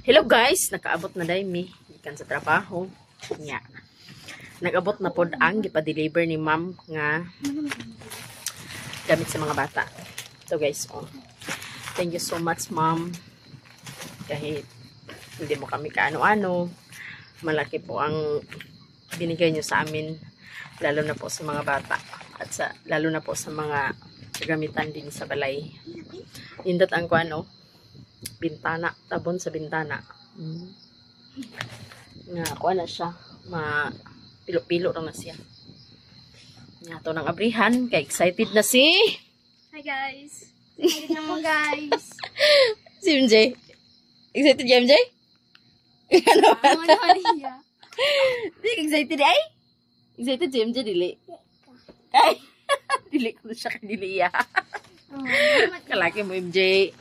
Hello guys, nakaabot na day mi ikan sa trabaho. Nya. Nagabot na pod ang gipa-deliver ni ma'am nga gamit sa mga bata. So guys, oh. Thank you so much ma'am. Kahit hindi mo kami kaano-ano, malaki po ang binigay nyo sa amin, lalo na po sa mga bata at lalo na po sa mga gamitan din sa balay. Indot ang kuano, bintana, tabon sa bintana. Nga, kuha na siya. Pilo-pilo lang na siya. Nga, ito ng abrihan. Kaya excited na si... Hi guys! Excited na mo guys! Si MJ. Excited ka MJ? Ano ba? Di excited ay? Excited si MJ, dili? Ay! Dili ko siya kanili ya. Kalaki mo MJ.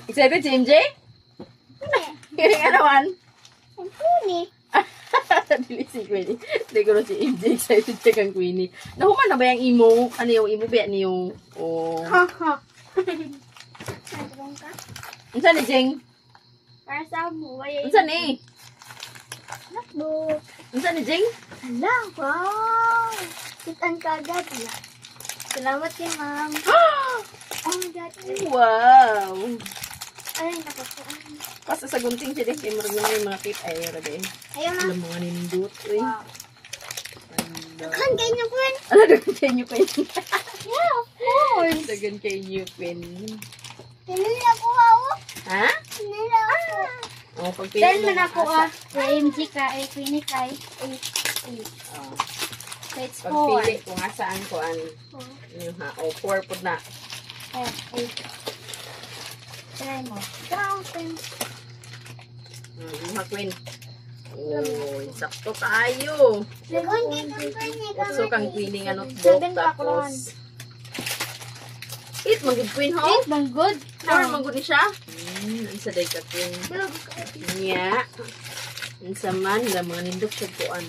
Excited si MJ? Kaya nga naman. Ang puni. Dili si Queenie. Dili ko si MJ excited siya kang Queenie. Nahuman na ba yung imo? Ano yung imo ba niyo? Oh. Haha. Nagulong ka? Unsa ni Jeng? Para sa buhay. Unsa ni? Notebook. Unsa ni Jeng? Hala, wow! Kitan ka agad. Salamat kay ma'am. Oh my God. Wow! Ay, nakakuha. Pasa sa gunting siya din. Murag na yung mga tip. Ay, rabe. Ayaw na. Alam mo nga nindot. Wow. Dagan kayo niyo, Queen. Ano, dagan kayo niyo, Queen? Yeah, of course. Dagan kayo niyo, Queen. Pinili ako ako. Ha? Pinili ako. Oh, pagpili Then, mo man ako asa. AMG ka, Queenie kay 8. Oh. So, it's 4. Pagpili kung asaan ko ang yung ha. O, 4 po na. 8. Try mo. Fountain. Mga Queen. Oh, sakto tayo. So, kang Queen nga notebook. Tapos, 8 magod Queen ho? 8 bang good? 4 magod ni siya? Ang saday ka Queen. Nya. Ang saman, lang mga nindok siya kuan.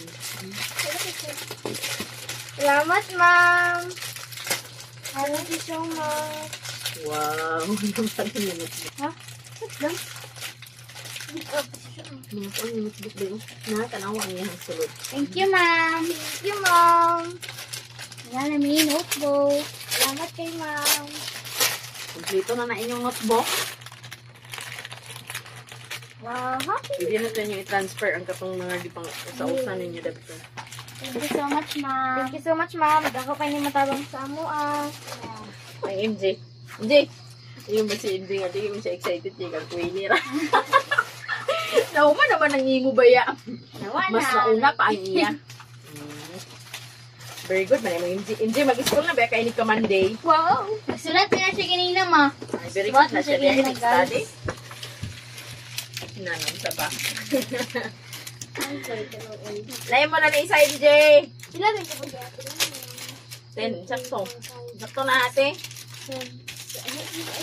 Salamat, ma'am. I love you so much. Wow. Ha? What's that? Mga kuan yung notebook ba yun? Nakatanawa ang iyang sulod. Thank you, ma'am. Thank you, ma'am. Wala namin notebook. Salamat kay ma'am. Kompleto na inyong notebook. Wow, happy. Pwede na tayo i-transfer ang katong mga gipang usa-usa ninyo dito. Thank you so much, ma'am. Thank you so much, ma'am. Dako kayo ni matabang sa amo, Ay, MJ. MJ! Yung ba si MJ nga, di mo siya excited siya kang Queenie ra. Nauma naman ang imo baya. Mas nauna pa ang iya. Very good, man. MJ, mag-school na ba kayo ni ka Monday? Wow! Nagsulat na siya kanina, ma. Ay, very good na siya diya. Nag-study. Nanon sa ba? Layan mo na ni isa, MJ. Sila rin ko ba? 10, sakto. Sakto na ate.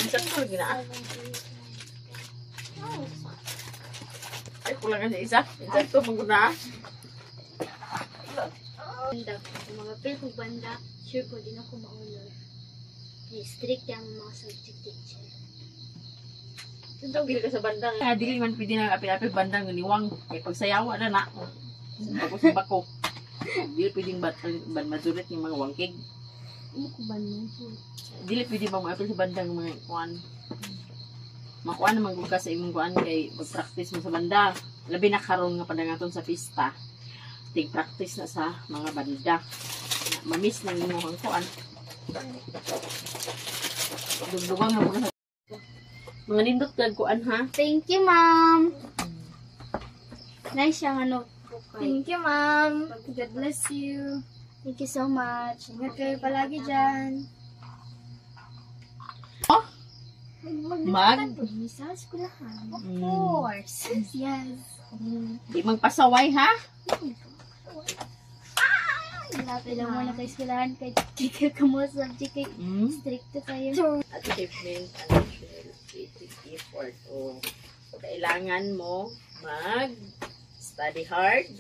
Sakto, gina. Ay, kulangan sa isa. Sakto, maguna. Banda. Mga pil kong banda, sure po din ako maulog. Strict yung mga subject teacher. Pili ka sa bandang. Dili man pwede na apil-apil bandang niwang. Kaya pagsayawa na na. Tapos yung bako. Dili pwedeng madulit yung mga wangkig. Ano ko ba nun? Dili pwede ba maapil sa bandang mga kuan. Makuan naman kung ka sa imong kuan kay mag-practice mo sa banda. Labi na karon nga padangaton sa pista. Tig-practice na sa mga banda. Mamiss ng imong kuan. Dugdugang na muna sa mga nindot kag kuan ha. Thank you, ma'am. Nice yung notebook. Thank you, ma'am. God bless you. Thank you so much. Ingat kayo palagi dyan. Oh? Sa eskulahan. Of course. Yes. Di magpasaway ha. Ilang mo na kayo eskulahan kay kikil ka mo subject kay stricto kayo. Achievement, financial, creative effort. O, kailangan mo mag-study hard.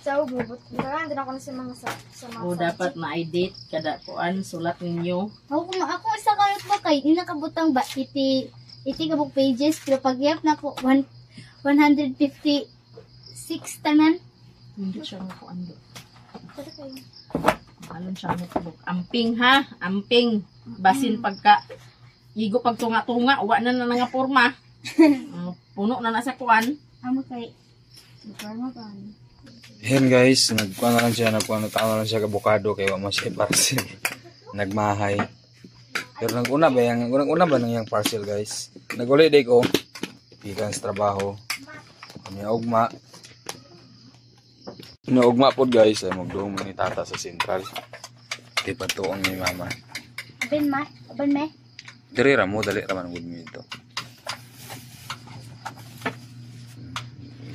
So, bubot. Nagkakaan din ako na sa mga O dapat ma-edit kada kuan sulat ninyo. Ako isa kayot ba kay di nakabutang ba iti kabuk pages pero pag yap na ko 156 tanan. Hindi siya mo kuan do. Kada kayo. Alon siya mo kubok. Amping ha, amping. Basin pagka igo pag tunga-tunga, wa na nga porma. Puno na sa kuan. Amo kay. Forma pa. Yan guys, nagkuha na lang siya, nagkuha na lang siya kabukado kaya wala mo siya parcel. Nagmahay. Pero nag-una ba nang yung parcel guys? Nag-holiday ko. Pikan sa trabaho. Ugma po guys, ay magdoong mo ni tata sa sentral. Di pa tuong ni mama. Ben me. Dali ramo, dali raman ang good mo ito.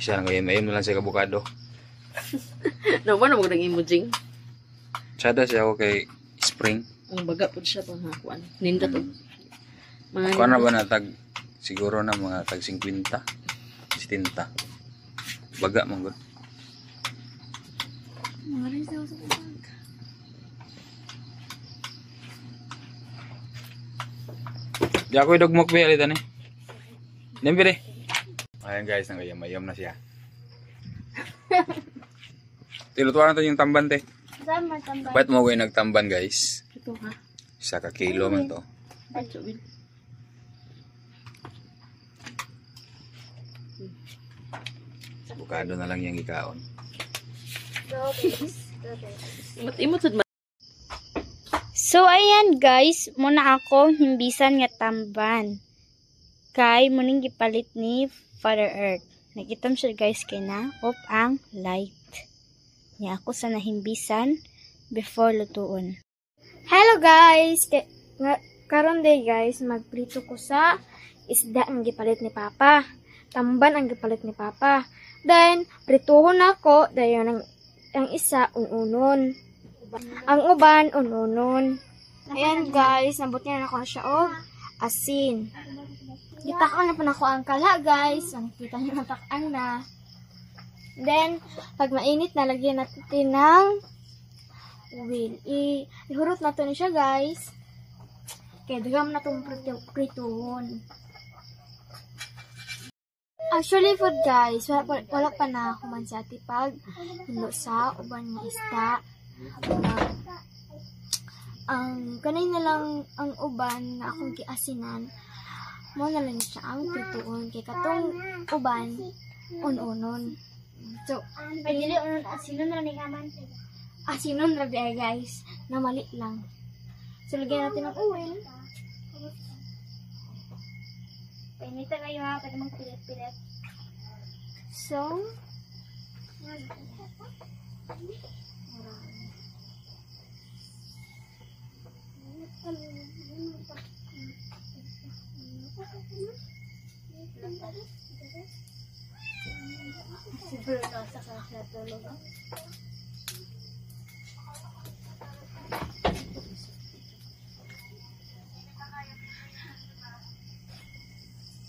Siya ngayon na lang siya kabukado. Nawa na mo nang imujing. Tsada siya ako kay Spring. Ang baga po siya pang kuan. Nindot og. Mga Kuha na ba na tag, siguro na mga tag 50, 70. Baga mong good. Di ako idugmok ba alita ni? Nembire. Ayan guys, nangayam-ayam na siya. Tilutuan natin yung tamban te. Sama tambay. Ba't mo kayo nagtamban guys? ito ha. Isa ka kilo man to. Ito win. Bukado na lang yung ikaon. Imot sad. So, ayan guys, muna ako himbisan nga tamban. Kay, muning gipalit ni Father Earth. Nakitam siya guys kay na, op ang light. Niya ako sa nahimbisan before lutuon. Hello guys! Karon day guys, magprito ko sa isda ang gipalit ni Papa. Tamban ang gipalit ni Papa. Then, prituhon ako, dayon ang isa ununon. Ang uban ununon. Ayan guys, nabuti na ako siya og asin. Gitakang na pa ako ang kala guys. Ang kita niyo natakang na. Then, pag mainit na, lagyan natin ng oil. Ihurot na ito siya guys. Kaya dagam na itong prituhon. Actually food guys, wala pa na ako man sa tipag. Hilo sa uban nga isda. Ang kanay na lang ang uban na akong kiasinan. Mo na lang siya ang prituhon. Kaya katong uban, ununon. So, may dili unon asinon na ni kaman. Asinon na biya guys, na mali lang. So, lagyan natin ng oil. Painitan kayo ha, pwede mong pilit-pilit. So,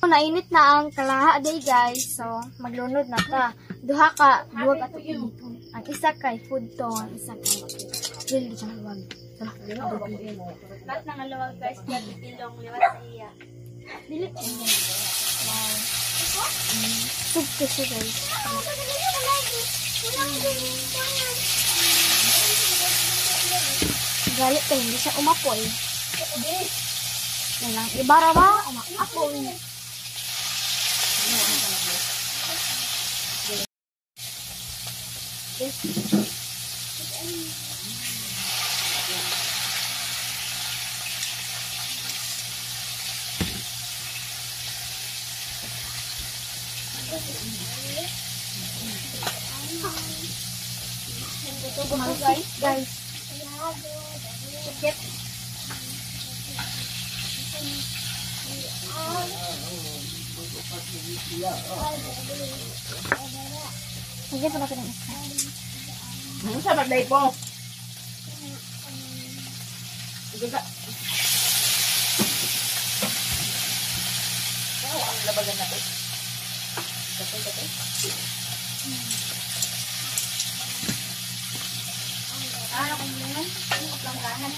nainit na ang kalaha day guys. So, maglunod na ta. Duha ato ipon. Ang isa kay food to, ang isa kay dili siya luwag. Lahat ng luwag guys, ilong liwat sa iya. Dili ko. Wow. Tug kasi guys. Galit kayo, hindi siya umapoy. Yan lang, ibara ba? Umapoy. Guys. Sikit. Lagyan pa natin ang isa. Ano sa bagday po? Juga. Ano ang labagan natin? Kapay. Ano kung yun? Langganan.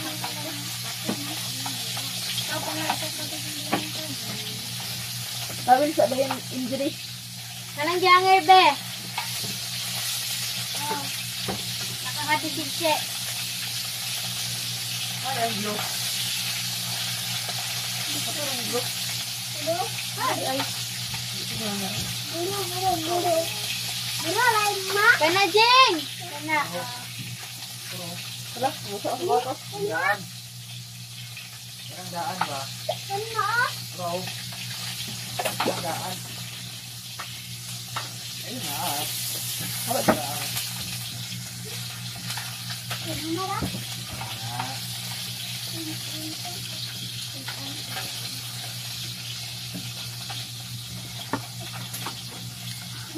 Bawal sa bayan injury. Kanang gianger, be. Oh. Nakakatisig. Ay, ang blue. Hello? Ay. Buro, lain ma. Kana, Jeng. Kana. Hala, musa ang batas. Daan. Ang daan ba? Kana. Bro. Ang daan. Ayun na. Hala, daan. Kana ba?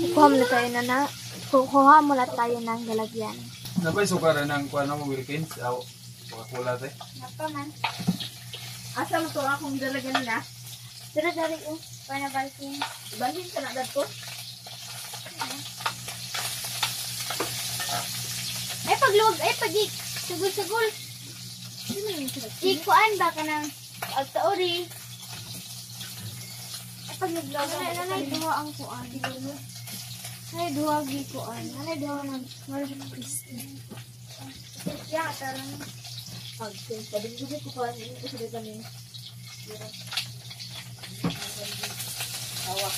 Kuha mo na tayo kuha mo na tayo ng lalagyan. Napay sukaran ng kuha ng Wilkins. Aw, Coca-Cola te. Nato man. Asa mo to akong dalagan na? Dara dari para balkin. Balhin ka na dad ko. Ay pagluwag, ay pagik. Sugol-sugol. Ikuan ba ka ng agtaori? Ay pagluwag. Nanay duha ang kuan. Nanay duha gikuan. Nanay duha ng Kristi. Ya, tarang. Padinggulit ko pa. Hindi ko sila kami. Awa.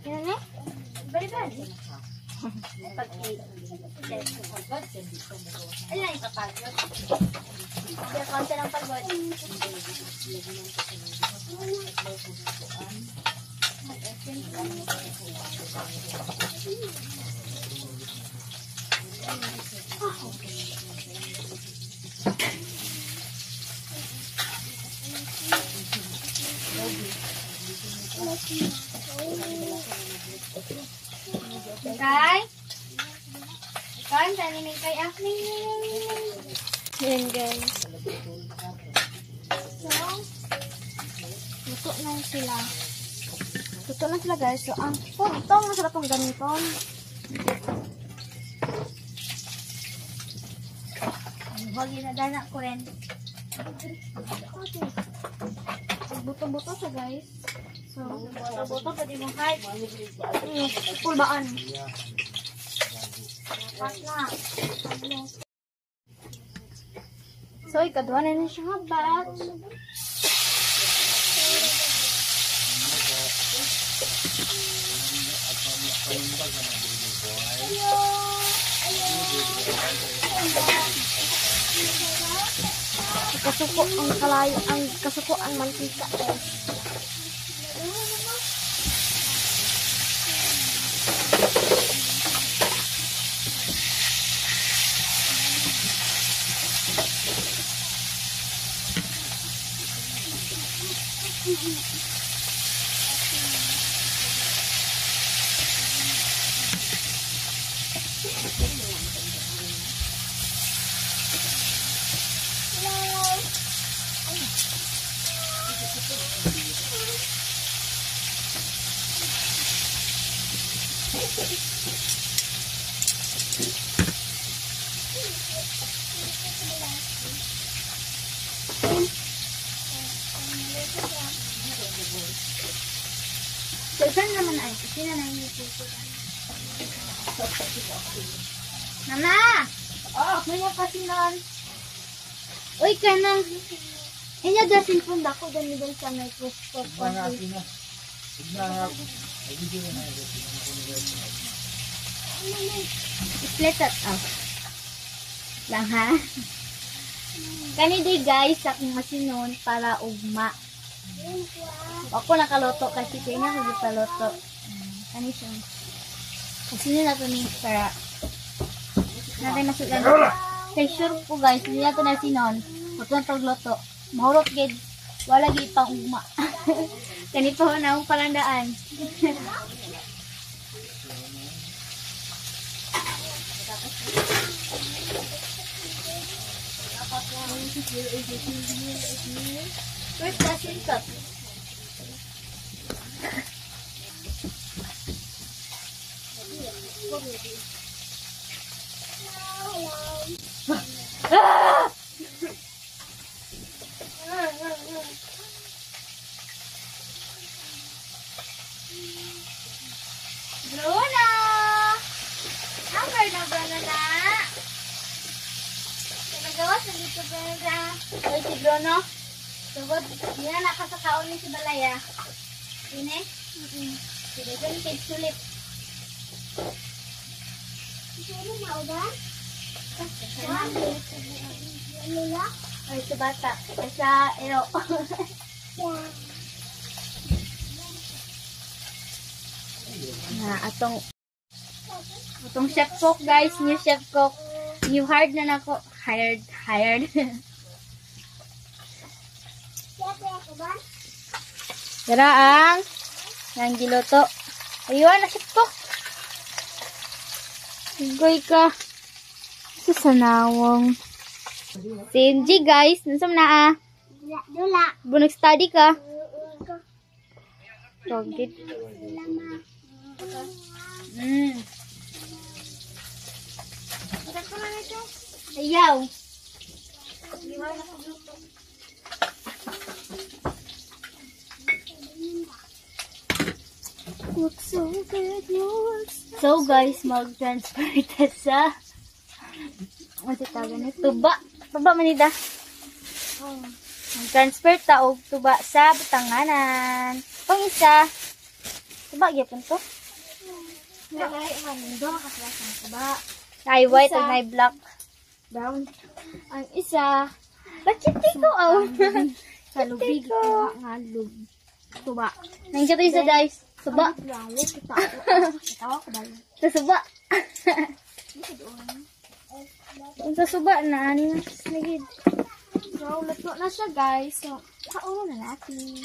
Yan eh? Bali-bali. Ano yung papagod? Kaya konti lang pagod. Kay? Kan, tanimin kay Afning. Yan guys. So, luto na sila. Luto na sila guys. So, ang ito, masarap ang ganito. Huwag inadana ko rin. Okay. Buto-buto siya guys. So, buto-buto pwede mo kahit pulbaan. Pas na. So, ikadwa na siya nga batch. Kasuko ang kalayo, ang kasuko ang mantika. So, saan naman ay? Sino na yung ito? Mama! Oh, may kasi nun. Uy, ka nang. Inya dasin pun dako dan nidal sa microscope. Split that out. Lang ha? Kani di guys, akong masinon para ugma. Ako nakaloto kasi kaya na ako nakaloto. Kani siya. Masinon na to ni para natin masulan. Kay sure po guys, hindi na to na sinon. Huwag na tagloto. Mahurot gid. Wala gid pang ugma. Kani po na akong palandaan. First lesson cup. Bruno! Number na Bruno na. Nagawas na dito Bruno na. Ay si Bruno. Tugod, hindi na nakasakaon ni si Balaya. Ini? Sige, dyan kay sulit. Ano mauda? Lula? Ay, sa bata. Ay, sa ero. Na, atong chef cook guys, new chef cook. New hard na nako. Hired. Tara ang giloto. Ayun, na chef cook. Goy ka. Sa sanawang. CNG guys, nasam na Dula. Bunag study ka. Togit. Ayaw. So guys, mag-transfer ito sa tuba. Tuba manida. Mag-transfer ta og tuba sa Batanganan. Pang isa. Tuba gyapon to. Ay white at ay black. Brown. Ang isa. Bakit ko sa lubig ko nga lub. Tuba. Nandiyan to isa guys. Tuba. Sa suba. Sa suba na ani na snigid. So luto na siya guys. So kauno na natin.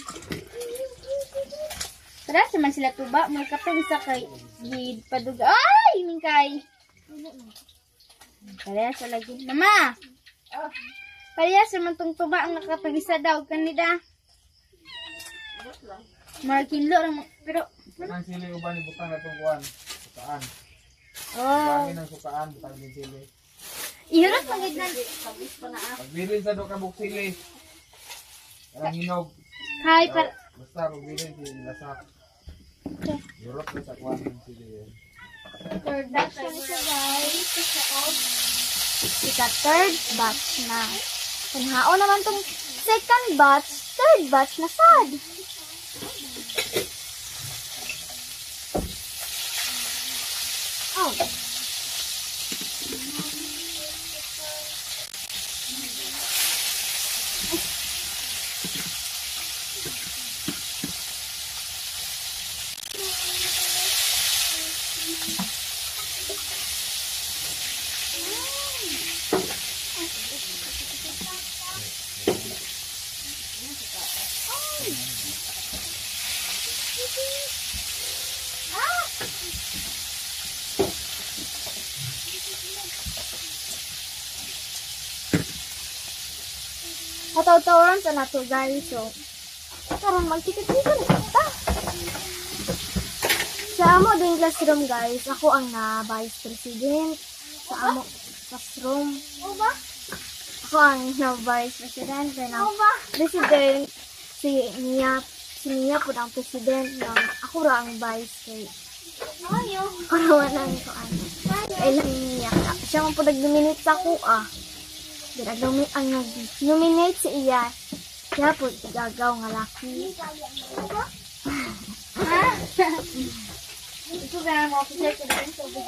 Tara man sila tuba. May kapeng isa kay gid paduga. Ay! Mingkay. Parehas sa lagi. Mama! Parehas sa mantong tuba ang nakapag-isa daw. Kanida. Markinlo. Pero... Ang sili uban ni butang na itong kuwan. Sukaan. Oh. Bangin ang sukaan. Butang din sili. Ihurot magid na. Pagbilin sa doon kabuk sili. Ang hinog. Hi, par... Basta pagbilin sili lasak. Hirot na sa kuwan ng sili yun. Third batch na siya guys. Ika third batch na. Panhao naman tong second batch. Third batch na sad. Oh. Pataw-tawaran sa nato guys. So, karon magtikat-tikat na ta. Sa amo din classroom guys, ako ang na vice president sa amo classroom. Ako ang na vice president na president si Nia po ang president ng ako ra ang vice kay karawanan ko ano. Ilang niya ka. Siya man po nag-nominate sa ako ang nag-nominate si iya. Kaya po gagaw nga laki. Ito ba ang officer ko din sa big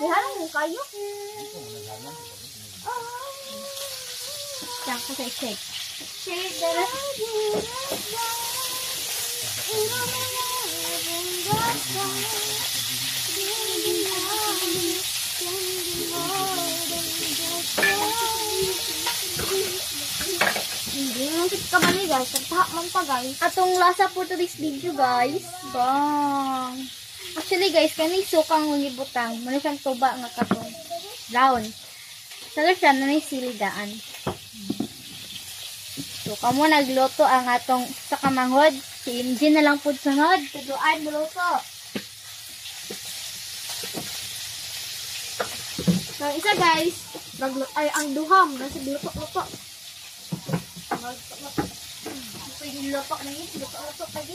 Iharang mo kayo. Diyan ko sa shake. Shake, dara. Hindi mo ka bali guys. Tagtaha man pa guys. Atong lasa po to this video guys. Bang. Actually guys, kani sukang ngibutang. Muna siyang tuba nga katong brown. Salo siya na may silidaan. So, kamo nagluto ang atong sa kamanghod. Si Imjin na lang po sunod. Tuduan mo luto. So, isa guys, ay ang duham. Nasa luto-luto. Pwede luto na yun. Luto-luto lagi.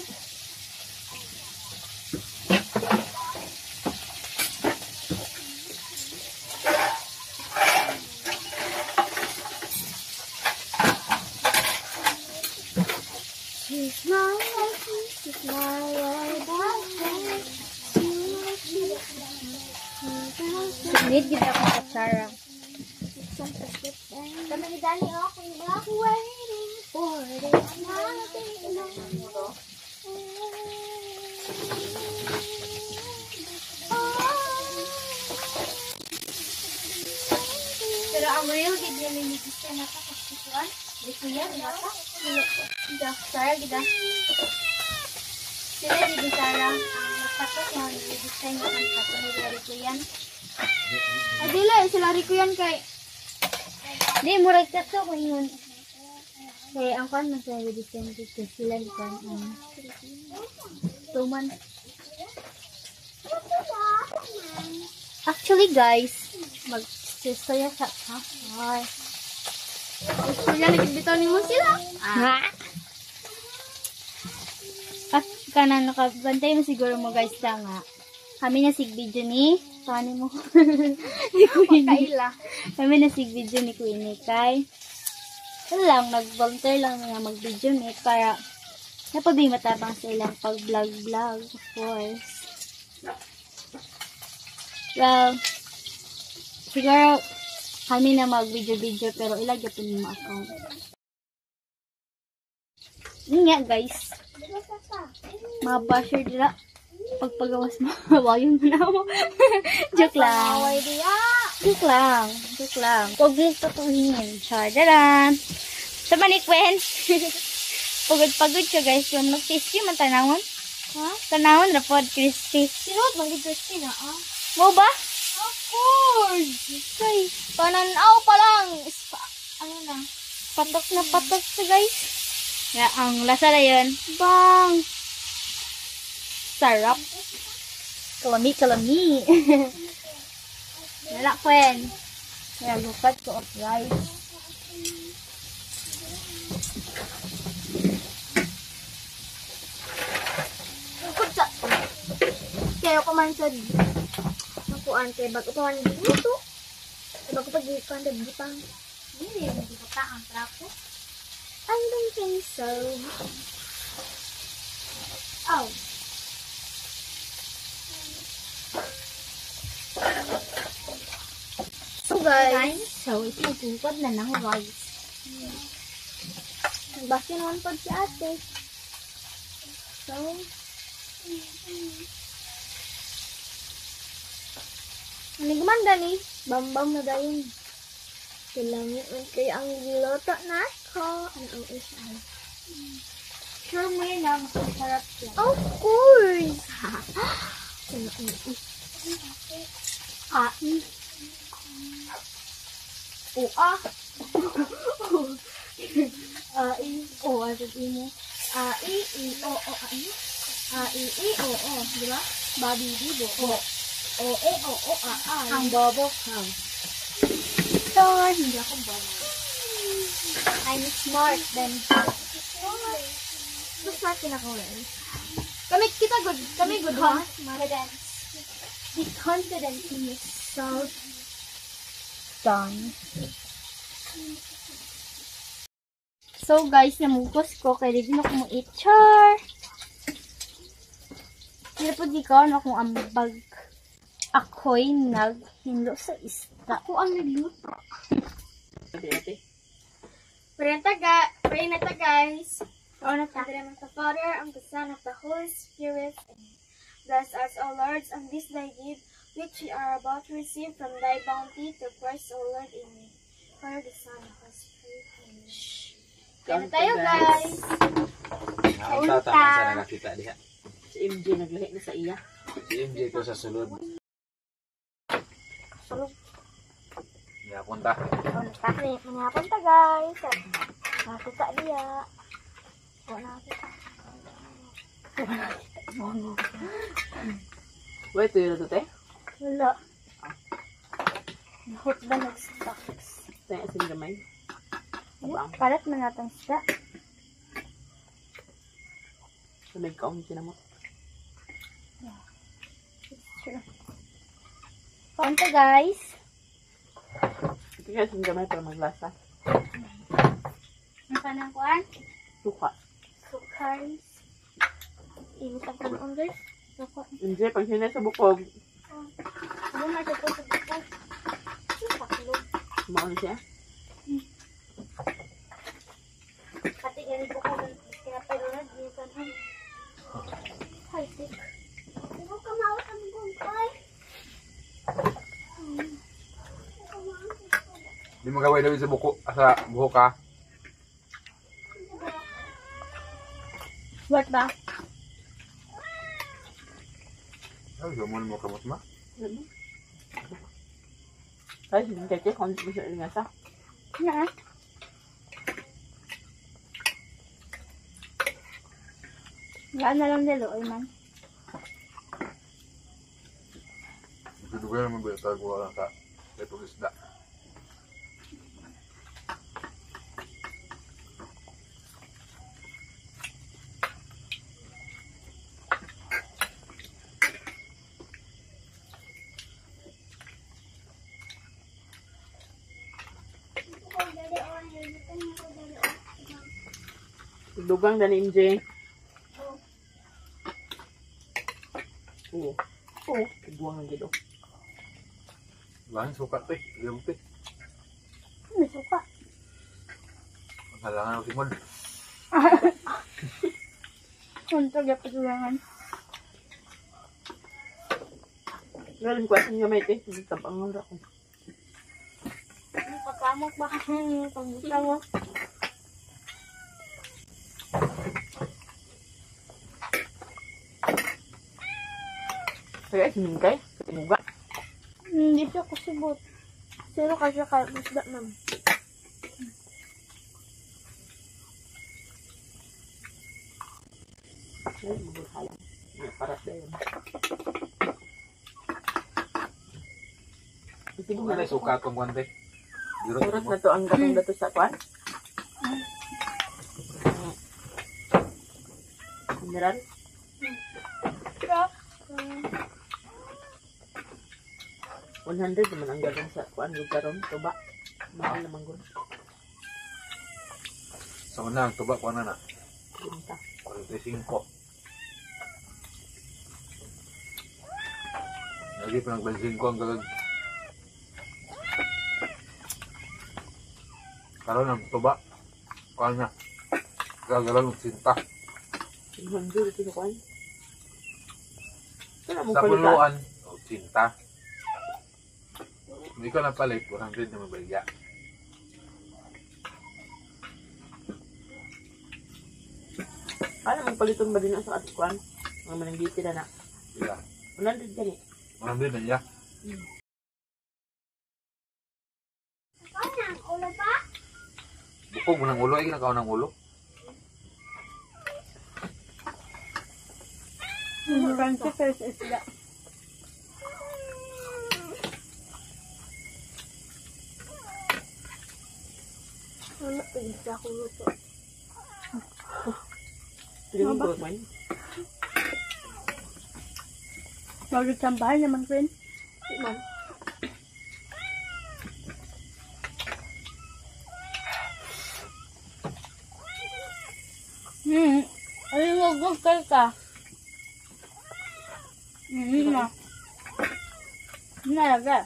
She's my life, she's my life. Need kita ko sa Sarah. Kami ni Dani ako waiting for this pero ang real gid ni Mrs. na ta kasikuan. Dito yan, bata. Gida, Sarah, gida. Sila di Sarah. Nagpatos yung design ng pato ni Larry ko yan. Adila, sila Larry ko yan kay... Di, murag kato ko yun. Kaya ang kan mas Larry design dito. Sila di kan. 2 months. Actually guys, mag-sisaya sa kakay. Gusto niya nagbitaw ni mo sila. At kana nakabantay mo siguro mo guys lang nga. Kami na sig video ni paano mo? Ni Kaila. Kami na sig video ni Queenie kay. Lang nag-volunteer lang nga mag-video ni para napabay matabang sa ilang pag-vlog of course. Well, siguro kami na mag-video pero ilagay po yung mga account. Yun nga guys. Mga basher dila. Pagpagawas mo. Wayon mo na mo. Joke lang. Joke lang. Joke lang. Huwag din tutuhin. Chadaran. Sa manikwen. Pagod-pagod ka guys. Yung nag-crispy man tanawon. Ha? Tanawon na pod crispy. Sinod mag-crispy na Mo ba? Of course! Okay. Pananaw pa lang. Ano na? Patok na patok sa guys. Yeah, ang lasa na yun. Bang! Sarap. Kalami. Wala kwen. Kaya lupat ko of rice. Kutsa. Kaya ko man sa nakuan kay bago pa man dito. Bago pa dito kan butang. Hindi mo dito ang trapo. I don't think so. Oh. So guys, so ito magtungkod na ng rice. Basin naman po si ate. So, anigman gani, bambam na dayon. Kailangan kay ang giloto na ko. Ano isa? Sure mo yun na, masarap yan. Of course! Diba? Babi dibo. Ang bobo ka. So, hindi ako bobo. I'm smart then. Mas smart din ako rin. Kami good ha? Confidence. Be confident in yourself. Done. So guys, namugos ko kaya di na ko mo i-char. Hindi po di ko na kung ambag. ako'y naghinlo sa isda. Ako ang nagluto. Sabi ate. Pray na ta guys. In the name of the Father, and the Son, of the Holy Spirit. Bless us, O Lord, on this thy gift, which we are about to receive from thy bounty, to Christ, O Lord. Amen. For the Son, of the Spirit. Amen. Kaya na tayo guys. Ang tata man sa nakakita diha. Si MJ naglahi na sa iya. Si MJ ko sa sulod. Sulod. Yapunta. Manapon ta guys. Nakita diya. Wala kita. Wait, ito yun ito, te? Wala. Nahot ba nag-stocks? Tayo asin gamay. Palat man natin isda. Sabay kaong sinamot. Sure. Paunta guys. Ito yung asin gamay para maglasa. Ang panangkuan? Suka. Guys. Init ang kanon guys. Ako. MJ, pag sinay sa bukog, Ano na siya po sa bukod? Paklog. maon siya. Pati ganit ko kung kinapalunod. Ginsan ang. Hi, sick. Ano ka mawat ang gumpay? Di magaway daw sa buko, sa buhok ka. What ba? Ay, gamon mo kamot ma. Ay, hindi kaya kung hindi siya ingasa. Na. Gaan na lang nilo, ay man. Dudugay naman ba tayo wala ka. Ito isda. Dugang dan MJ. Oo. Oo. Buwang ang gido. Lain suka teh, diam teh. May suka. Ang halangan ng timod. Kunto ga patulangan. Galing ko asin gamay, te. Tabang ang rako. Ang pagkamok ba? Pagbuta mo. Kaya asin kay. Muga. Hindi siya kusubot. Pero kasi kahit isda nam. Ay, mabuhayan. Parat na yun. Sige Wala na suka tong guante. Oras na to ang gatong dato sa kwan. Mineral. Pero, 100 naman ang gatong sa kwan. Lugaron, tuba. Mahal naman gud. Sa una, ang tuba ko na na. Binta. 45. Lagi pa ng bensin ko ang galag. Karoon ang tuba. Kuhan na. Gagalan ng sinta. 100 ito sa kwan. Kaya mo Sa palitan. puluan, o sinta. Hindi ko napalit, 100 na mabaligya. Paano mong paliton ba din sa ating kwan? Mga mananggiti na na. Iya. 100 gani. 100 na iya. ulo pa? Bukog mo ng ulo, ay ginakaw ng ulo. Francis first isda. Wala pa isda ko luto. Sige mo ba man? Bagay sambahan naman, friend. Man. Ano mo gugol ka? Na. Nalaga.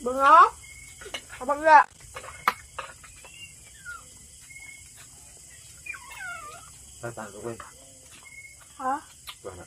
Bunga? Kapag nga. Tatan ko. Ha? Ito na.